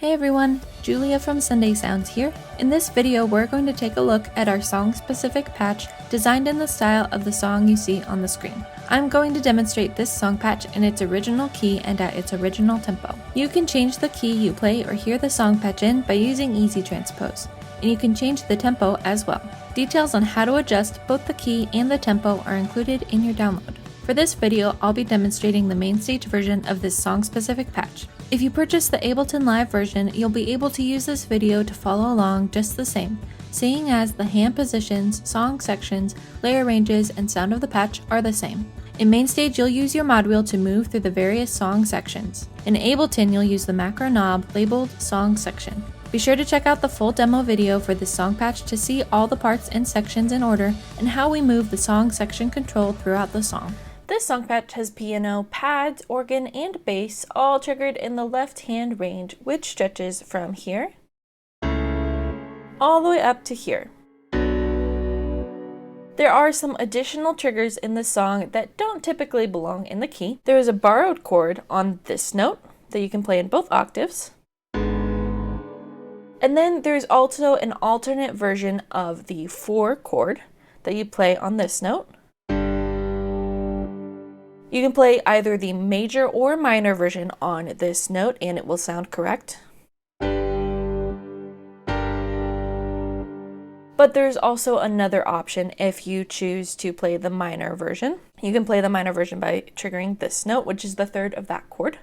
Hey everyone, Julia from Sunday Sounds here. In this video, we're going to take a look at our song-specific patch designed in the style of the song you see on the screen. I'm going to demonstrate this song patch in its original key and at its original tempo. You can change the key you play or hear the song patch in by using Easy Transpose, and you can change the tempo as well. Details on how to adjust both the key and the tempo are included in your download. For this video, I'll be demonstrating the MainStage version of this song-specific patch. If you purchase the Ableton Live version, you'll be able to use this video to follow along just the same, seeing as the hand positions, song sections, layer ranges, and sound of the patch are the same. In MainStage, you'll use your mod wheel to move through the various song sections. In Ableton, you'll use the macro knob labeled Song Section. Be sure to check out the full demo video for this song patch to see all the parts and sections in order and how we move the song section control throughout the song. This song patch has piano, pads, organ, and bass all triggered in the left-hand range, which stretches from here all the way up to here. There are some additional triggers in the song that don't typically belong in the key. There is a borrowed chord on this note that you can play in both octaves. And then there's also an alternate version of the 4 chord that you play on this note. You can play either the major or minor version on this note and it will sound correct. But there's also another option if you choose to play the minor version. You can play the minor version by triggering this note, which is the 3rd of that chord.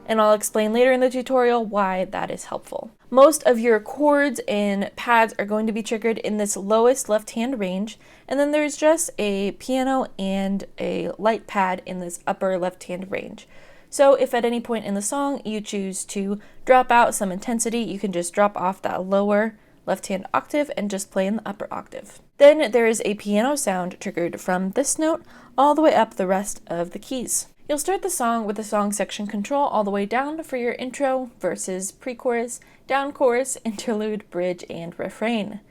And I'll explain later in the tutorial why that is helpful. Most of your chords and pads are going to be triggered in this lowest left-hand range, and then there's just a piano and a light pad in this upper left-hand range. So if at any point in the song you choose to drop out some intensity, you can just drop off that lower left-hand octave and just play in the upper octave. Then there is a piano sound triggered from this note all the way up the rest of the keys. You'll start the song with the song section control all the way down for your intro, verses, pre-chorus, down chorus, interlude, bridge, and refrain.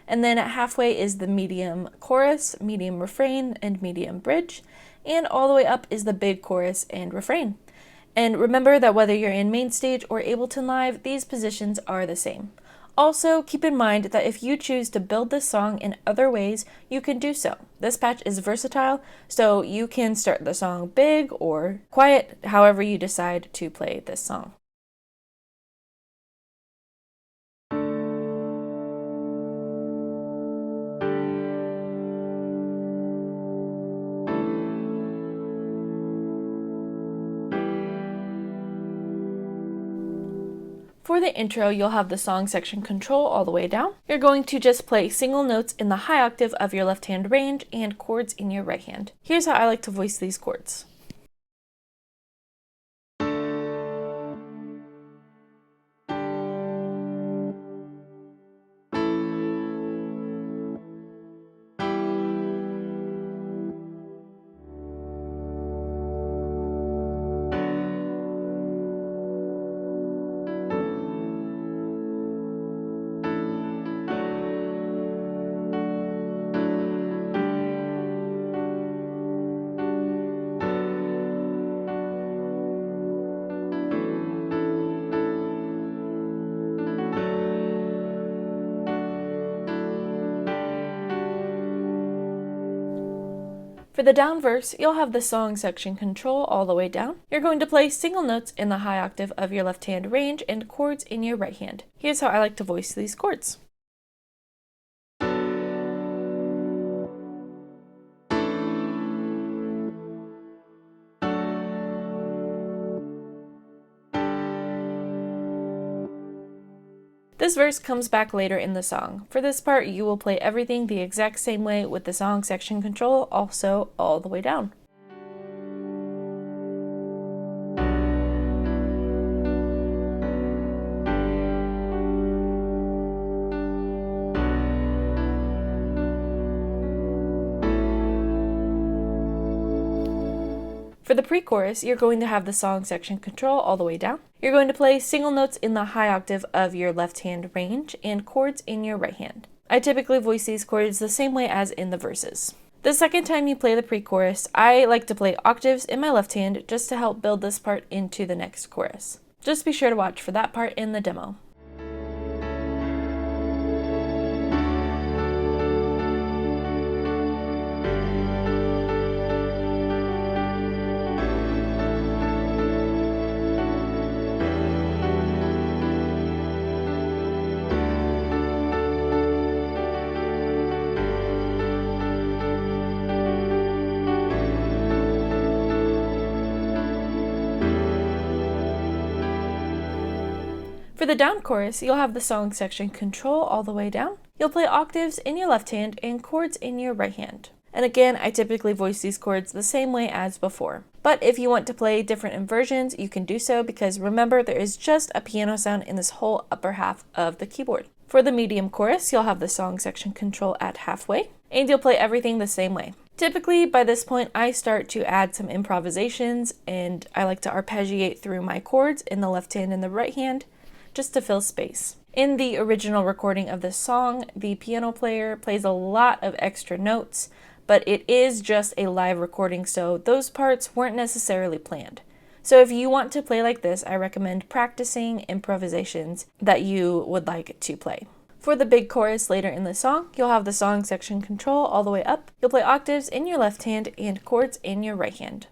And then at halfway is the medium chorus, medium refrain, and medium bridge. And all the way up is the big chorus and refrain. And remember that whether you're in MainStage or Ableton Live, these positions are the same. Also, keep in mind that if you choose to build this song in other ways, you can do so. This patch is versatile, so you can start the song big or quiet, however you decide to play this song. For the intro, you'll have the song section control all the way down. You're going to just play single notes in the high octave of your left-hand range and chords in your right hand. Here's how I like to voice these chords. For the down verse, you'll have the song section control all the way down. You're going to play single notes in the high octave of your left-hand range and chords in your right hand. Here's how I like to voice these chords. This verse comes back later in the song. For this part, you will play everything the exact same way with the song section control also all the way down. For the pre-chorus, you're going to have the song section control all the way down. You're going to play single notes in the high octave of your left-hand range and chords in your right hand. I typically voice these chords the same way as in the verses. The second time you play the pre-chorus, I like to play octaves in my left hand just to help build this part into the next chorus. Just be sure to watch for that part in the demo. For the down chorus, you'll have the song section control all the way down. You'll play octaves in your left hand and chords in your right hand. And again, I typically voice these chords the same way as before. But if you want to play different inversions, you can do so, because remember, there is just a piano sound in this whole upper half of the keyboard. For the medium chorus, you'll have the song section control at halfway, and you'll play everything the same way. Typically, by this point, I start to add some improvisations, and I like to arpeggiate through my chords in the left hand and the right hand, just to fill space. In the original recording of this song, the piano player plays a lot of extra notes, but it is just a live recording, so those parts weren't necessarily planned. So if you want to play like this, I recommend practicing improvisations that you would like to play. For the big chorus later in the song, you'll have the song section control all the way up. You'll play octaves in your left hand and chords in your right hand.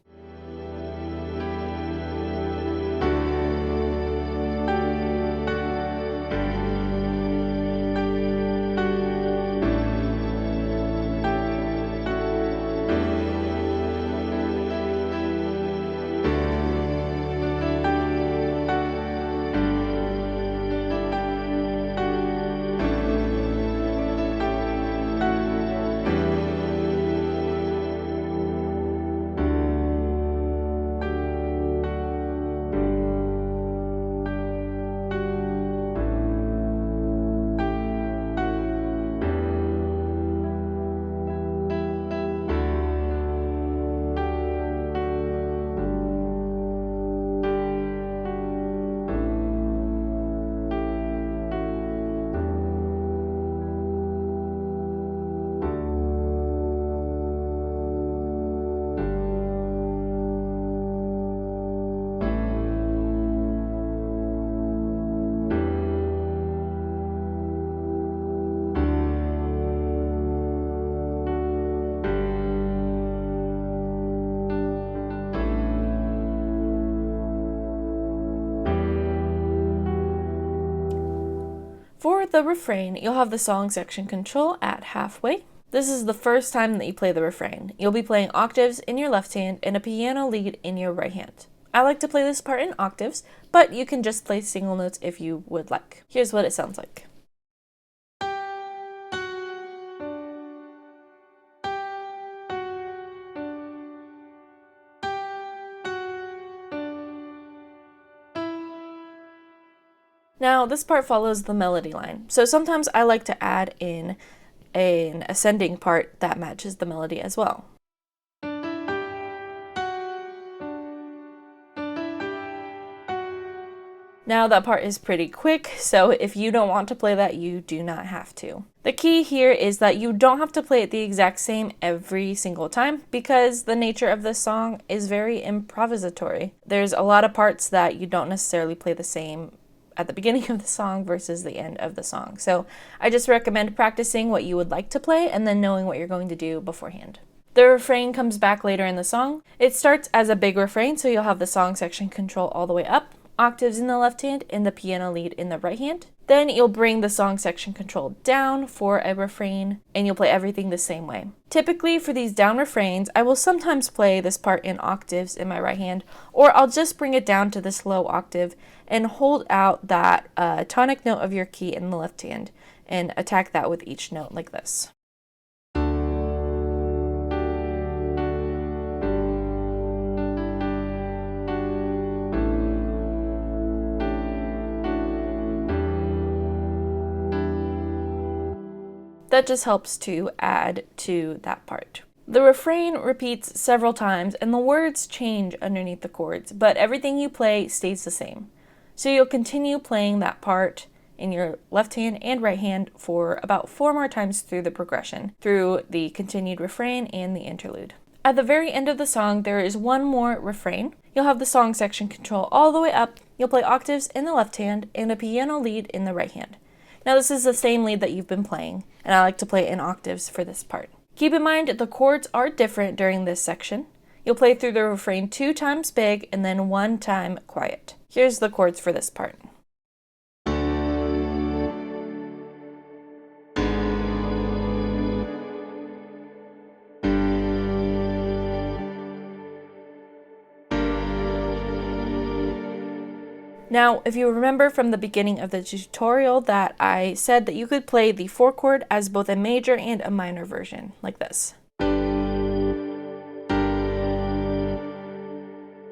For the refrain, you'll have the song section control at halfway. This is the first time that you play the refrain. You'll be playing octaves in your left hand and a piano lead in your right hand. I like to play this part in octaves, but you can just play single notes if you would like. Here's what it sounds like. Now, this part follows the melody line, so sometimes I like to add in an ascending part that matches the melody as well. Now that part is pretty quick, so if you don't want to play that, you do not have to. The key here is that you don't have to play it the exact same every single time, because the nature of this song is very improvisatory. There's a lot of parts that you don't necessarily play the same at the beginning of the song versus the end of the song. So I just recommend practicing what you would like to play and then knowing what you're going to do beforehand. The refrain comes back later in the song. It starts as a big refrain, so you'll have the song section control all the way up, octaves in the left hand and the piano lead in the right hand. Then you'll bring the song section control down for a refrain, and you'll play everything the same way. Typically for these down refrains, I will sometimes play this part in octaves in my right hand, or I'll just bring it down to this low octave and hold out that tonic note of your key in the left hand and attack that with each note like this. That just helps to add to that part. The refrain repeats several times and the words change underneath the chords, but everything you play stays the same. So you'll continue playing that part in your left hand and right hand for about 4 more times through the progression, through the continued refrain and the interlude. At the very end of the song, there is one more refrain. You'll have the song section control all the way up, you'll play octaves in the left hand and a piano lead in the right hand. Now this is the same lead that you've been playing, and I like to play in octaves for this part. Keep in mind the chords are different during this section. You'll play through the refrain 2 times big and then 1 time quiet. Here's the chords for this part. Now, if you remember from the beginning of the tutorial that I said that you could play the 4 chord as both a major and a minor version, like this.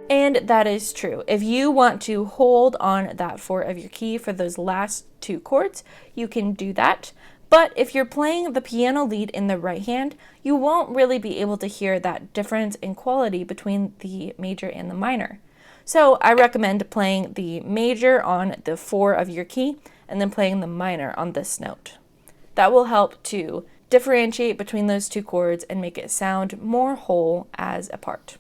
And that is true. If you want to hold on that 4 of your key for those last 2 chords, you can do that. But if you're playing the piano lead in the right hand, you won't really be able to hear that difference in quality between the major and the minor. So I recommend playing the major on the 4 of your key and then playing the minor on this note. That will help to differentiate between those 2 chords and make it sound more whole as a part.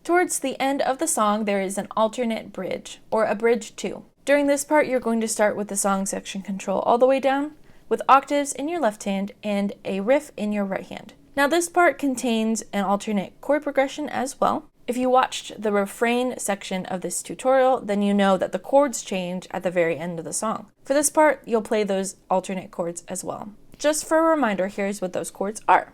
Towards the end of the song, there is an alternate bridge, or a bridge 2. During this part, you're going to start with the song section control all the way down, with octaves in your left hand and a riff in your right hand. Now this part contains an alternate chord progression as well. If you watched the refrain section of this tutorial, then you know that the chords change at the very end of the song. For this part, you'll play those alternate chords as well. Just for a reminder, here's what those chords are.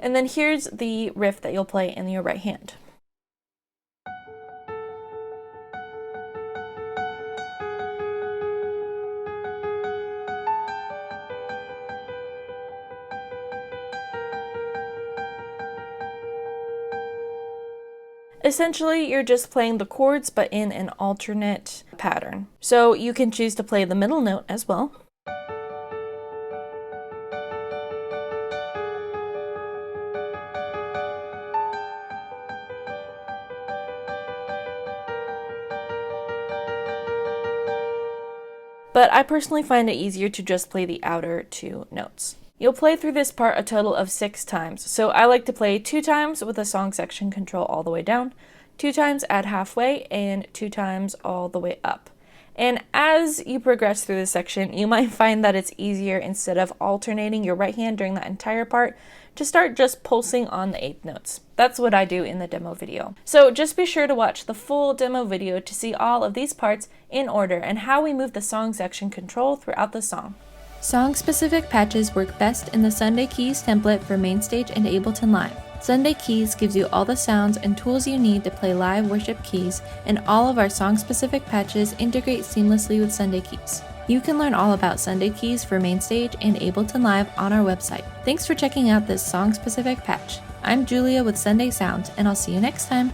And then here's the riff that you'll play in your right hand. Essentially, you're just playing the chords, but in an alternate pattern. So you can choose to play the middle note as well. But I personally find it easier to just play the outer 2 notes. You'll play through this part a total of 6 times, so I like to play 2 times with the song section control all the way down, 2 times at halfway, and 2 times all the way up. And as you progress through this section, you might find that it's easier, instead of alternating your right hand during that entire part, to start just pulsing on the 8th notes. That's what I do in the demo video. So just be sure to watch the full demo video to see all of these parts in order and how we move the song section control throughout the song. Song-specific patches work best in the Sunday Keys template for MainStage and Ableton Live. Sunday Keys gives you all the sounds and tools you need to play live worship keys, and all of our song-specific patches integrate seamlessly with Sunday Keys. You can learn all about Sunday Keys for MainStage and Ableton Live on our website. Thanks for checking out this song-specific patch. I'm Julia with Sunday Sounds, and I'll see you next time.